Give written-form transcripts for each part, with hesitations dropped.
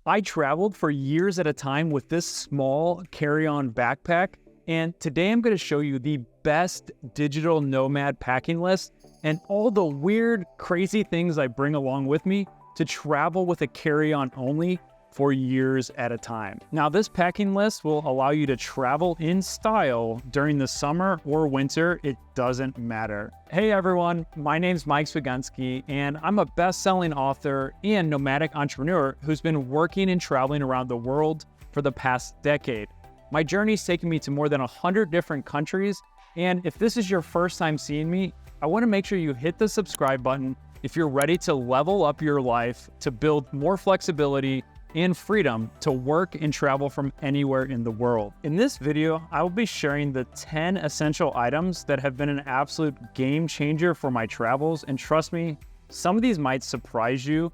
I traveled for years at a time with this small carry-on backpack, and today I'm going to show you the best digital nomad packing list and all the weird, crazy things I bring along with me to travel with a carry-on only for years at a time. Now, this packing list will allow you to travel in style during the summer or winter. It doesn't matter. Hey everyone, my name's Mike Swigunski, and I'm a best-selling author and nomadic entrepreneur who's been working and traveling around the world for the past decade. My journey's taken me to more than 100 different countries, and if this is your first time seeing me, I want to make sure you hit the subscribe button if you're ready to level up your life to build more flexibility and freedom to work and travel from anywhere in the world. In this video, I will be sharing the 10 essential items that have been an absolute game changer for my travels, and trust me, some of these might surprise you.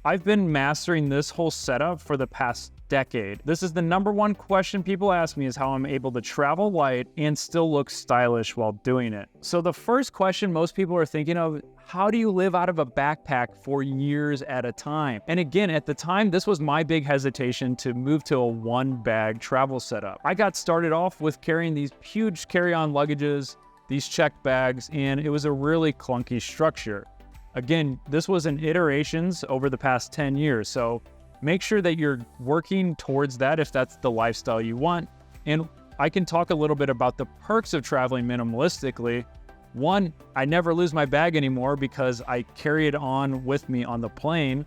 I've been mastering this whole setup for the past decade. This is the number one question people ask me, is how I'm able to travel light and still look stylish while doing it. So the first question most people are thinking of, how do you live out of a backpack for years at a time? And again, at the time, this was my big hesitation to move to a one-bag travel setup. I got started off with carrying these huge carry-on luggages, these checked bags, and it was a really clunky structure. Again, this was in iterations over the past 10 years, so make sure that you're working towards that if that's the lifestyle you want. And I can talk a little bit about the perks of traveling minimalistically. One, I never lose my bag anymore because I carry it on with me on the plane.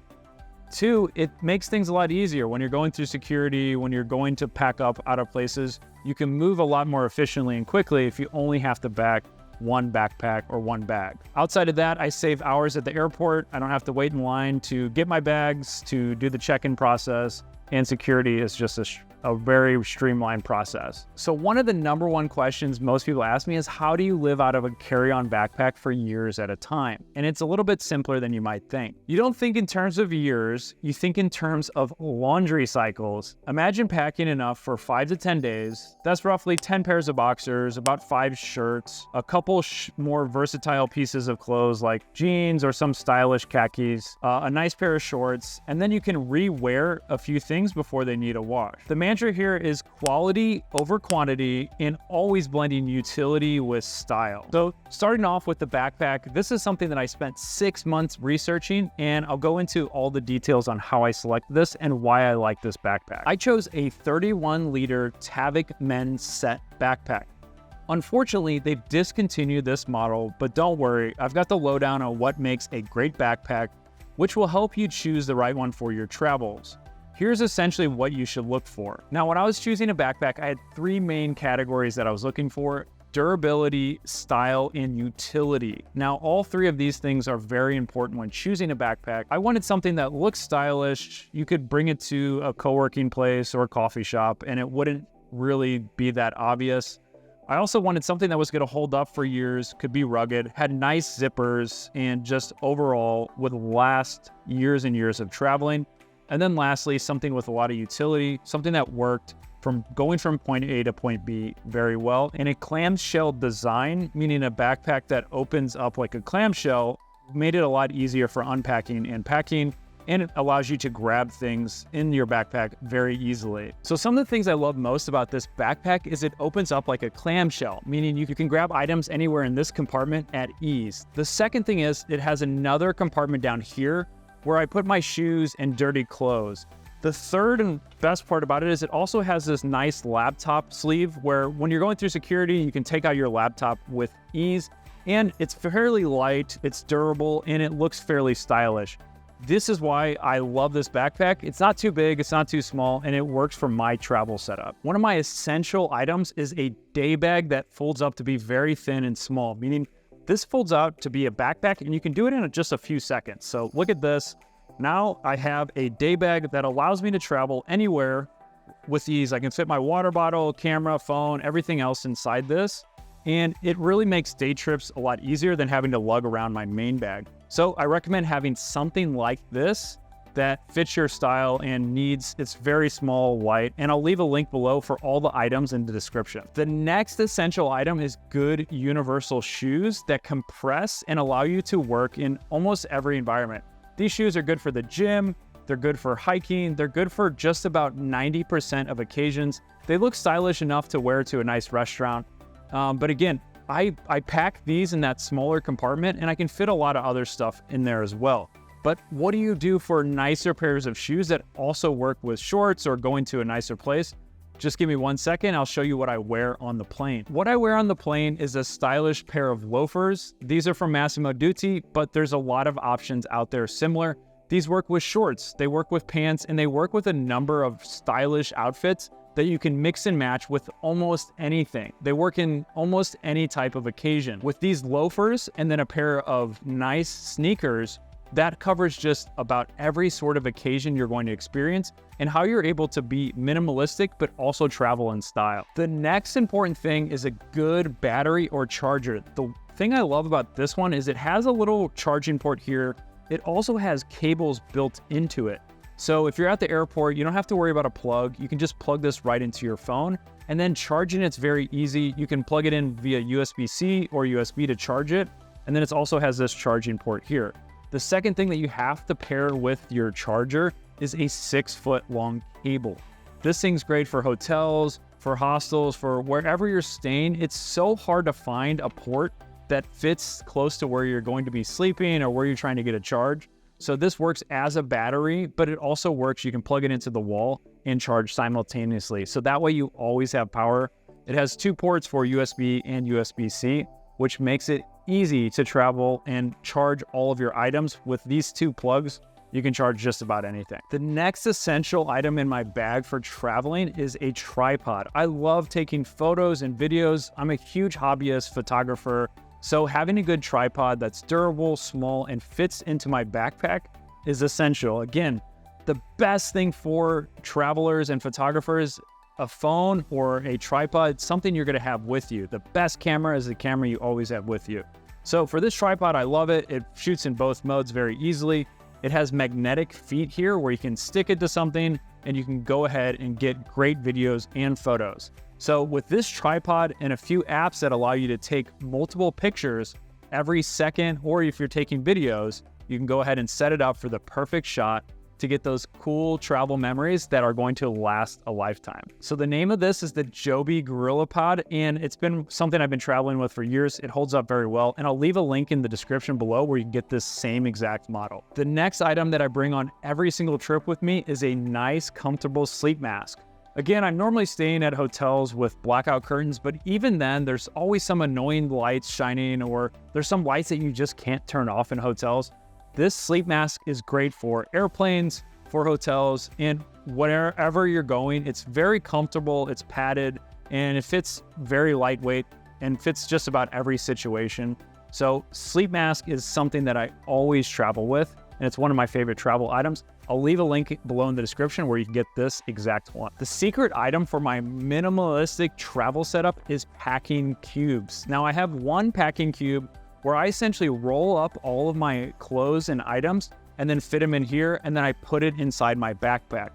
Two, it makes things a lot easier when you're going through security, when you're going to pack up out of places. You can move a lot more efficiently and quickly if you only have to pack one backpack or one bag. Outside of that, I save hours at the airport. I don't have to wait in line to get my bags, to do the check-in process, and security is just a very streamlined process. So one of the number one questions most people ask me is, how do you live out of a carry-on backpack for years at a time? And it's a little bit simpler than you might think. You don't think in terms of years, you think in terms of laundry cycles. Imagine packing enough for 5 to 10 days. That's roughly 10 pairs of boxers, about 5 shirts, a couple more versatile pieces of clothes like jeans or some stylish khakis, a nice pair of shorts, and then you can re-wear a few things before they need a wash. The mantra here is quality over quantity and always blending utility with style. So starting off with the backpack, this is something that I spent 6 months researching, and I'll go into all the details on how I selected this and why I like this backpack. I chose a 31-liter Tavik men's set backpack. Unfortunately, they've discontinued this model, but don't worry, I've got the lowdown on what makes a great backpack, which will help you choose the right one for your travels. Here's essentially what you should look for. Now, when I was choosing a backpack, I had 3 main categories that I was looking for: durability, style, and utility. Now, all 3 of these things are very important when choosing a backpack. I wanted something that looks stylish. You could bring it to a co-working place or a coffee shop, and it wouldn't really be that obvious. I also wanted something that was going to hold up for years, could be rugged, had nice zippers, and just overall would last years and years of traveling. And then lastly, something with a lot of utility, something that worked from going from point A to point B very well. And a clamshell design, meaning a backpack that opens up like a clamshell, made it a lot easier for unpacking and packing, and it allows you to grab things in your backpack very easily. So some of the things I love most about this backpack is it opens up like a clamshell, meaning you can grab items anywhere in this compartment at ease. The second thing is it has another compartment down here where I put my shoes and dirty clothes. The third and best part about it is it also has this nice laptop sleeve where when you're going through security, you can take out your laptop with ease, and it's fairly light, it's durable, and it looks fairly stylish. This is why I love this backpack. It's not too big, it's not too small, and it works for my travel setup. One of my essential items is a day bag that folds up to be very thin and small, meaning this folds out to be a backpack, and you can do it in just a few seconds. So look at this. Now I have a day bag that allows me to travel anywhere with ease. I can fit my water bottle, camera, phone, everything else inside this. And it really makes day trips a lot easier than having to lug around my main bag. So I recommend having something like this that fits your style and needs. It's very small, light, and I'll leave a link below for all the items in the description. The next essential item is good universal shoes that compress and allow you to work in almost every environment. These shoes are good for the gym, They're good for hiking. They're good for just about 90% of occasions. They look stylish enough to wear to a nice restaurant. But again, I pack these in that smaller compartment, and I can fit a lot of other stuff in there as well. But what do you do for nicer pairs of shoes that also work with shorts or going to a nicer place? Just give me 1 second, I'll show you what I wear on the plane. What I wear on the plane is a stylish pair of loafers. These are from Massimo Dutti, but there's a lot of options out there similar. These work with shorts, they work with pants, and they work with a number of stylish outfits that you can mix and match with almost anything. They work in almost any type of occasion. With these loafers and then a pair of nice sneakers, that covers just about every sort of occasion you're going to experience and how you're able to be minimalistic but also travel in style. The next important thing is a good battery or charger. The thing I love about this one is it has a little charging port here. It also has cables built into it. So if you're at the airport, you don't have to worry about a plug. You can just plug this right into your phone, and then charging it's very easy. You can plug it in via USB-C or USB to charge it, and then it also has this charging port here. The second thing that you have to pair with your charger is a 6-foot long cable. This thing's great for hotels, for hostels, for wherever you're staying. It's so hard to find a port that fits close to where you're going to be sleeping or where you're trying to get a charge. So this works as a battery, but it also works. You can plug it into the wall and charge simultaneously. So that way you always have power. It has 2 ports for USB and USB-C, which makes it easy to travel and charge all of your items. With these 2 plugs, you can charge just about anything. The next essential item in my bag for traveling is a tripod. I love taking photos and videos. I'm a huge hobbyist photographer, so having a good tripod that's durable, small, and fits into my backpack is essential. Again, the best thing for travelers and photographers, a phone or a tripod, something you're gonna have with you. The best camera is the camera you always have with you. So for this tripod, I love it. It shoots in both modes very easily. It has magnetic feet here where you can stick it to something and you can go ahead and get great videos and photos. So with this tripod and a few apps that allow you to take multiple pictures every second, or if you're taking videos, you can go ahead and set it up for the perfect shot to get those cool travel memories that are going to last a lifetime. So the name of this is the Joby GorillaPod, and it's been something I've been traveling with for years. It holds up very well, and I'll leave a link in the description below where you can get this same exact model. The next item that I bring on every single trip with me is a nice, comfortable sleep mask. Again, I'm normally staying at hotels with blackout curtains, but even then, there's always some annoying lights shining, or there's some lights that you just can't turn off in hotels. This sleep mask is great for airplanes, for hotels, and wherever you're going. It's very comfortable, it's padded, and it fits very lightweight and fits just about every situation. So sleep mask is something that I always travel with, and it's one of my favorite travel items. I'll leave a link below in the description where you can get this exact one. The secret item for my minimalistic travel setup is packing cubes. Now I have one packing cube where I essentially roll up all of my clothes and items and then fit them in here, and then I put it inside my backpack.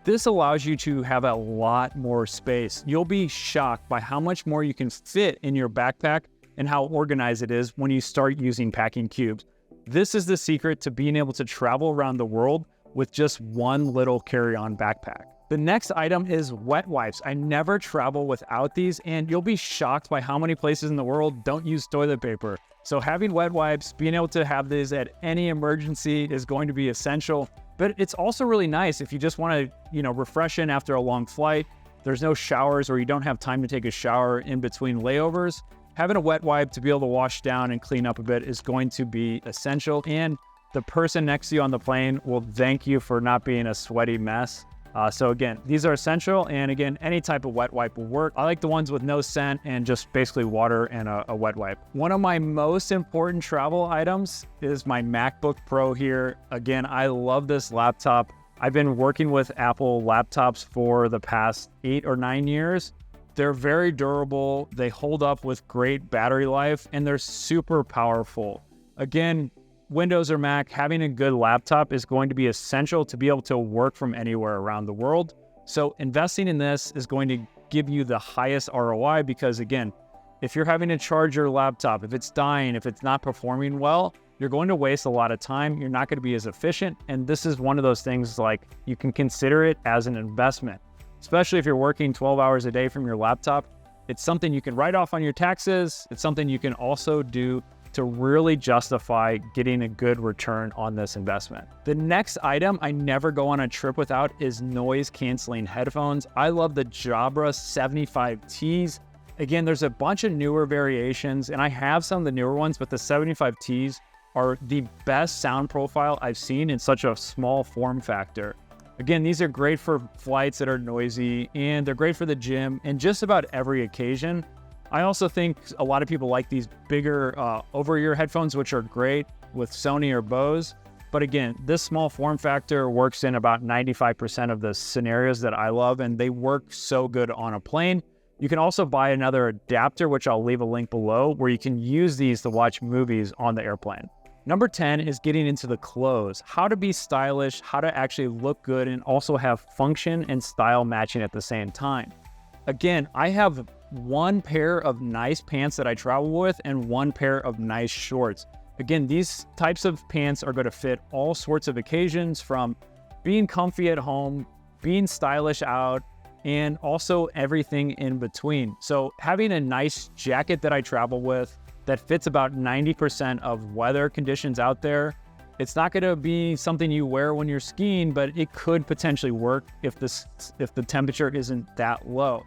This allows you to have a lot more space. You'll be shocked by how much more you can fit in your backpack and how organized it is when you start using packing cubes. This is the secret to being able to travel around the world with just one little carry-on backpack. The next item is wet wipes. I never travel without these, and you'll be shocked by how many places in the world don't use toilet paper. So having wet wipes, being able to have these at any emergency is going to be essential. But it's also really nice if you just want to, refreshen after a long flight. There's no showers, or you don't have time to take a shower in between layovers. Having a wet wipe to be able to wash down and clean up a bit is going to be essential. And the person next to you on the plane will thank you for not being a sweaty mess. So again, these are essential, and again, any type of wet wipe will work. I like the ones with no scent and just basically water and a wet wipe. One of my most important travel items is my MacBook Pro here. Again, I love this laptop. I've been working with Apple laptops for the past 8 or 9 years. They're very durable, they hold up with great battery life, and they're super powerful. Again, Windows or Mac, having a good laptop is going to be essential to be able to work from anywhere around the world. So investing in this is going to give you the highest ROI, because again, if you're having to charge your laptop, if it's dying, if it's not performing well, you're going to waste a lot of time. You're not going to be as efficient. And this is one of those things, like, you can consider it as an investment, especially if you're working 12 hours a day from your laptop. It's something you can write off on your taxes. It's something you can also do to really justify getting a good return on this investment. The next item I never go on a trip without is noise canceling headphones. I love the Jabra 75Ts. Again, there's a bunch of newer variations, and I have some of the newer ones, but the 75Ts are the best sound profile I've seen in such a small form factor. Again, these are great for flights that are noisy, and they're great for the gym and just about every occasion. I also think a lot of people like these bigger over-ear headphones, which are great with Sony or Bose. But again, this small form factor works in about 95% of the scenarios that I love, and they work so good on a plane. You can also buy another adapter, which I'll leave a link below, where you can use these to watch movies on the airplane. Number 10 is getting into the clothes. How to be stylish, how to actually look good, and also have function and style matching at the same time. Again, I have one pair of nice pants that I travel with and one pair of nice shorts. Again, these types of pants are going to fit all sorts of occasions, from being comfy at home, being stylish out, and also everything in between. So having a nice jacket that I travel with that fits about 90% of weather conditions out there. It's not going to be something you wear when you're skiing, but it could potentially work if the temperature isn't that low.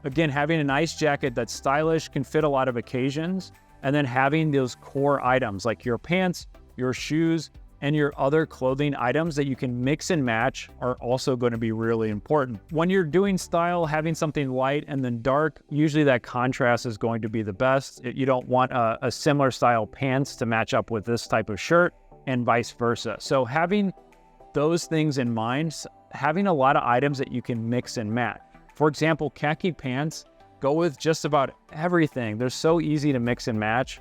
Again, having a nice jacket that's stylish can fit a lot of occasions, and then having those core items like your pants, your shoes, and your other clothing items that you can mix and match are also going to be really important. When you're doing style, having something light and then dark, usually that contrast is going to be the best. You don't want a similar style pants to match up with this type of shirt, and vice versa. So having those things in mind, having a lot of items that you can mix and match. For example, khaki pants go with just about everything. They're so easy to mix and match.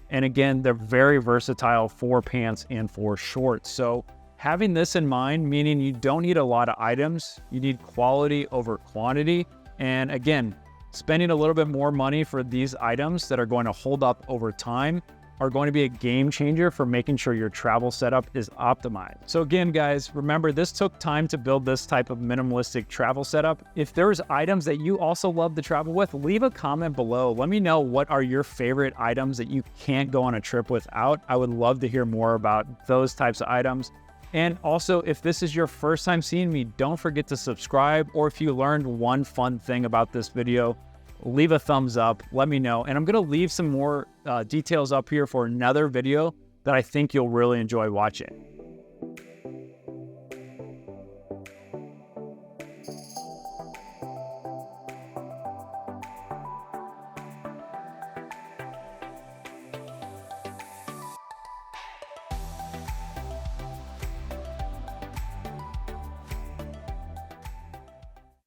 And again, they're very versatile for pants and for shorts. So having this in mind, meaning you don't need a lot of items, you need quality over quantity. And again, spending a little bit more money for these items that are going to hold up over time are going to be a game changer for making sure your travel setup is optimized. So again, guys, remember, this took time to build this type of minimalistic travel setup. If there's items that you also love to travel with, leave a comment below. Let me know what are your favorite items that you can't go on a trip without. I would love to hear more about those types of items. And also, if this is your first time seeing me, don't forget to subscribe, or if you learned one fun thing about this video, leave a thumbs up, let me know. And I'm gonna leave some more details up here for another video that I think you'll really enjoy watching.